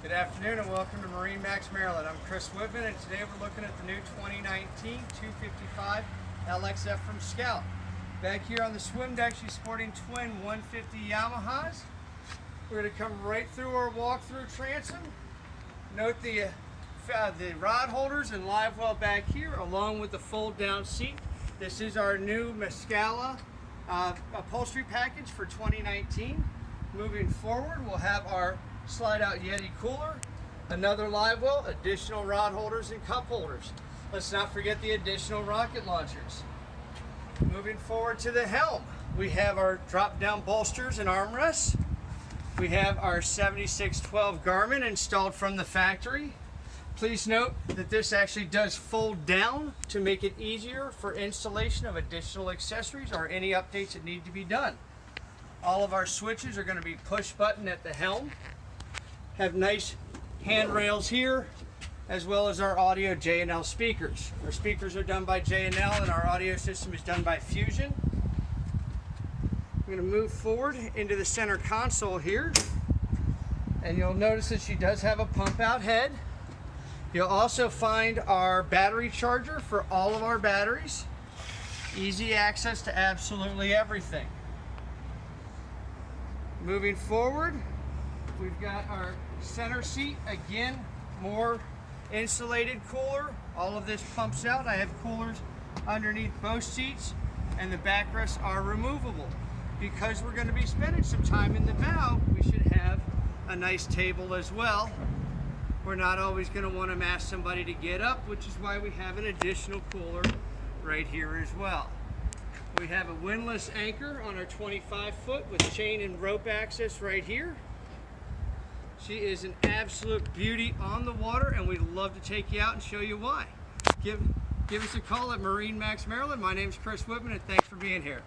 Good afternoon and welcome to MarineMax, Maryland. I'm Chris Whitman, and today we're looking at the new 2019 255 LXF from Scout. Back here on the swim deck, she's sporting twin 150 Yamahas. We're going to come right through our walk-through transom. Note the rod holders and live well back here, along with the fold-down seat. This is our new Mascala upholstery package for 2019. Moving forward, we'll have our slide-out Yeti cooler, another live well, additional rod holders and cup holders. Let's not forget the additional rocket launchers. Moving forward to the Helm, we have our drop-down bolsters and armrests. We have our 7612 Garmin installed from the factory. Please note that this actually does fold down to make it easier for installation of additional accessories or any updates that need to be done. All of our switches are going to be push button at the helm. Have nice handrails here, as well as our audio J&L speakers. Our speakers are done by J&L and our audio system is done by Fusion. I'm going to move forward into the center console here, and you'll notice that she does have a pump out head. You'll also find our battery charger for all of our batteries. Easy access to absolutely everything. Moving forward, we've got our center seat, again, more insulated cooler. All of this pumps out. I have coolers underneath both seats, and the backrests are removable. Because we're going to be spending some time in the bow, we should have a nice table as well. We're not always going to want to ask somebody to get up, which is why we have an additional cooler right here as well. We have a Windlass Anchor on our 25-foot with chain and rope access right here. She is an absolute beauty on the water, and we'd love to take you out and show you why. Give us a call at MarineMax, Maryland. My name's Chris Whitman, and thanks for being here.